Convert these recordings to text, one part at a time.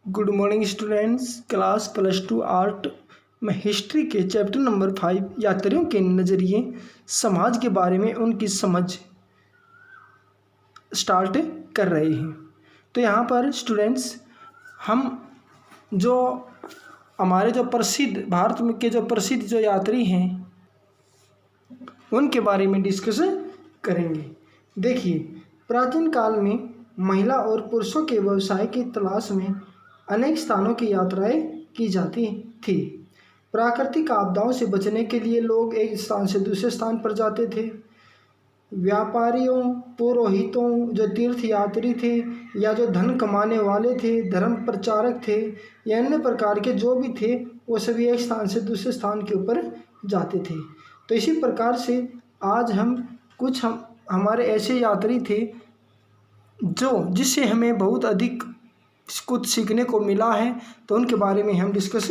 Good morning students. Class +2 art में history के chapter number 5 यात्रियों के नज़रिए समाज के बारे में उनकी समझ स्टार्ट कर रहे हैं। तो यहाँ पर स्टूडेंट्स हम जो हमारे जो प्रसिद्ध भारत में के जो प्रसिद्ध जो यात्री हैं उनके बारे में डिस्कस करेंगे। देखिए, प्राचीन काल में महिला और पुरुषों के व्यवसाय की तलाश में अनेक स्थानों की यात्राएं की जाती थी। प्राकृतिक आपदाओं से बचने के लिए लोग एक स्थान से दूसरे स्थान पर जाते थे। व्यापारियों, पुरोहितों, जो तीर्थ यात्री थे या जो धन कमाने वाले थे, धर्म प्रचारक थे या अन्य प्रकार के जो भी थे, वो सभी एक स्थान से दूसरे स्थान के ऊपर जाते थे। तो इसी प्रकार से आज हम हमारे ऐसे यात्री थे जिससे हमें बहुत अधिक कुछ सीखने को मिला है, तो उनके बारे में हम डिस्कस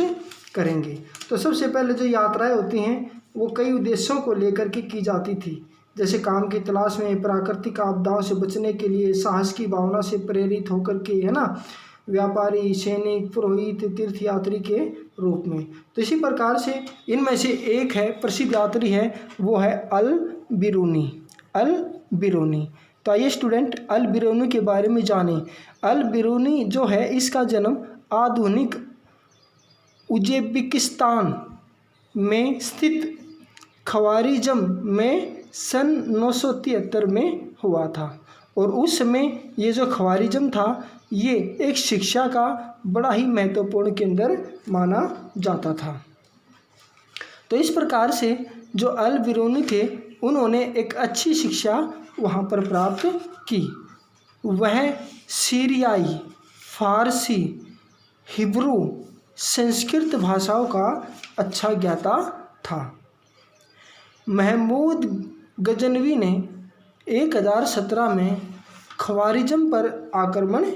करेंगे। तो सबसे पहले जो यात्राएं होती हैं वो कई उद्देश्यों को लेकर के की जाती थी, जैसे काम की तलाश में, प्राकृतिक आपदाओं से बचने के लिए, साहस की भावना से प्रेरित होकर के, है ना, व्यापारी, सैनिक, पुरोहित, तीर्थ यात्री के रूप में। तो इसी प्रकार से इनमें से एक है प्रसिद्ध यात्री है, वो है अल बिरूनी। तो आइए स्टूडेंट अल बिरूनी के बारे में जानें। अल बिरूनी जो है, इसका जन्म आधुनिक उज़्बेकिस्तान में स्थित ख्वारिज़म में सन 973 में हुआ था। और उस समय ये जो ख्वारिज़म था ये एक शिक्षा का बड़ा ही महत्वपूर्ण केंद्र माना जाता था। तो इस प्रकार से जो अल बिरूनी थे उन्होंने एक अच्छी शिक्षा वहाँ पर प्राप्त की। वह सीरियाई, फारसी, हिब्रू, संस्कृत भाषाओं का अच्छा ज्ञाता था। महमूद गजनवी ने 1017 में ख्वारिज़म पर आक्रमण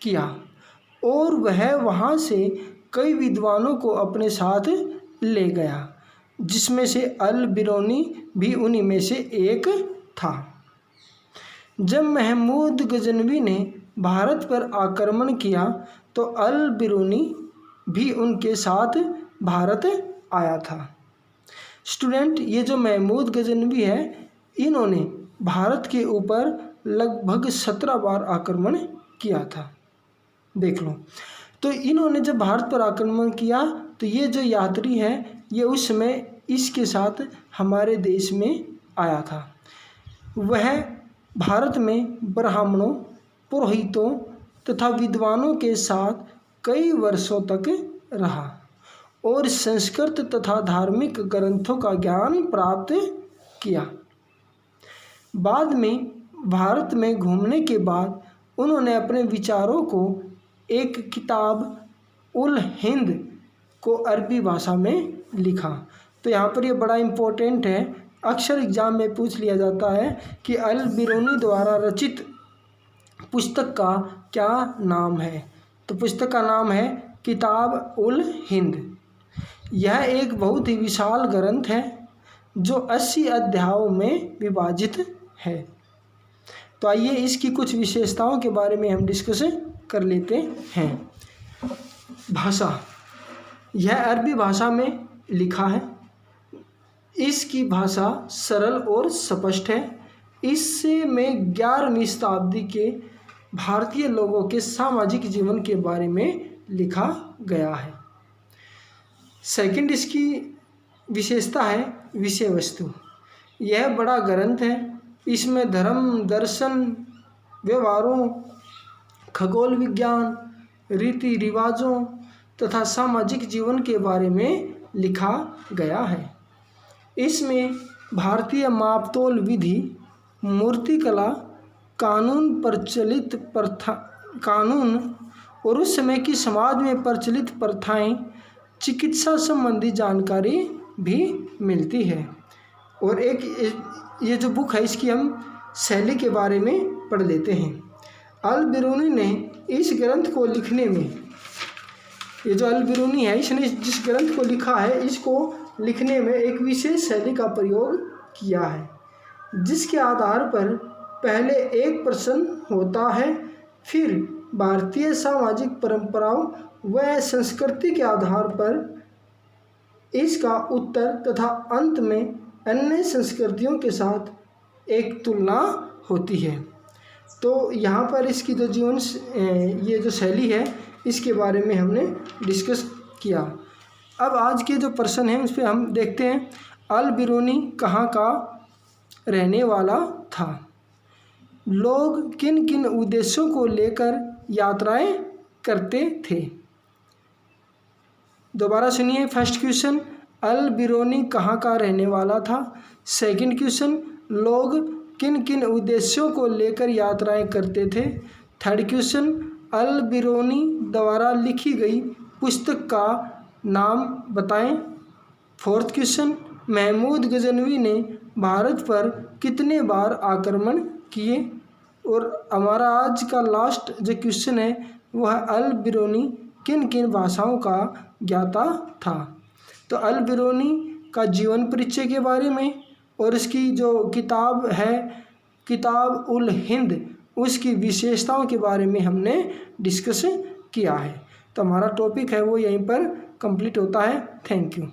किया और वह वहाँ से कई विद्वानों को अपने साथ ले गया, जिसमें से अल बिरूनी भी उन्हीं में से एक था। जब महमूद गजनवी ने भारत पर आक्रमण किया तो अल बिरूनी भी उनके साथ भारत आया था। स्टूडेंट, ये जो महमूद गजनवी है, इन्होंने भारत के ऊपर लगभग 17 बार आक्रमण किया था। देख लो, तो इन्होंने जब भारत पर आक्रमण किया तो ये जो यात्री है ये उस समय इसके साथ हमारे देश में आया था। वह भारत में ब्राह्मणों, पुरोहितों तथा विद्वानों के साथ कई वर्षों तक रहा और संस्कृत तथा धार्मिक ग्रंथों का ज्ञान प्राप्त किया। बाद में भारत में घूमने के बाद उन्होंने अपने विचारों को एक किताब उल हिंद को अरबी भाषा में लिखा। तो यहाँ पर ये बड़ा इम्पोर्टेंट है, अक्सर एग्जाम में पूछ लिया जाता है कि अल बिरूनी द्वारा रचित पुस्तक का क्या नाम है। तो पुस्तक का नाम है किताब उल हिंद। यह एक बहुत ही विशाल ग्रंथ है जो 80 अध्यायों में विभाजित है। तो आइए इसकी कुछ विशेषताओं के बारे में हम डिस्कस कर लेते हैं। भाषा, यह अरबी भाषा में लिखा है। इसकी भाषा सरल और स्पष्ट है। इससे में 11वीं शताब्दी के भारतीय लोगों के सामाजिक जीवन के बारे में लिखा गया है। सेकंड, इसकी विशेषता है विषय वस्तु। यह बड़ा ग्रंथ है। इसमें धर्म, दर्शन, व्यवहारों, खगोल विज्ञान, रीति रिवाजों तथा सामाजिक जीवन के बारे में लिखा गया है। इसमें भारतीय मापतोल विधि, मूर्तिकला, कानून और उस समय की समाज में प्रचलित प्रथाएं, चिकित्सा संबंधी जानकारी भी मिलती है। और एक ये जो बुक है इसकी हम शैली के बारे में पढ़ लेते हैं। अल बिरूनी ने इस ग्रंथ को लिखने में, ये जो अल बिरूनी है इसने जिस ग्रंथ को लिखा है इसको लिखने में एक विशेष शैली का प्रयोग किया है, जिसके आधार पर पहले एक प्रश्न होता है, फिर भारतीय सामाजिक परंपराओं व संस्कृति के आधार पर इसका उत्तर तथा अंत में अन्य संस्कृतियों के साथ एक तुलना होती है। तो यहाँ पर इसकी जो ये जो शैली है इसके बारे में हमने डिस्कस किया। अब आज के जो प्रश्न हैं उस पर हम देखते हैं। अल बिरूनी कहाँ का रहने वाला था? लोग किन किन उद्देश्यों को लेकर यात्राएं करते थे? दोबारा सुनिए। फर्स्ट क्वेश्चन, अल बिरूनी कहाँ का रहने वाला था? सेकंड क्वेश्चन, लोग किन किन उद्देश्यों को लेकर यात्राएं करते थे? थर्ड क्वेश्चन, अल बिरूनी द्वारा लिखी गई पुस्तक का नाम बताएं। फोर्थ क्वेश्चन, महमूद गजनवी ने भारत पर कितने बार आक्रमण किए? और हमारा आज का लास्ट जो क्वेश्चन है वह अल बिरूनी किन किन भाषाओं का ज्ञाता था? तो अल बिरूनी का जीवन परिचय के बारे में और इसकी जो किताब है किताब उल हिंद उसकी विशेषताओं के बारे में हमने डिस्कस किया है। तो हमारा टॉपिक है वो यहीं पर कंप्लीट होता है। Thank you.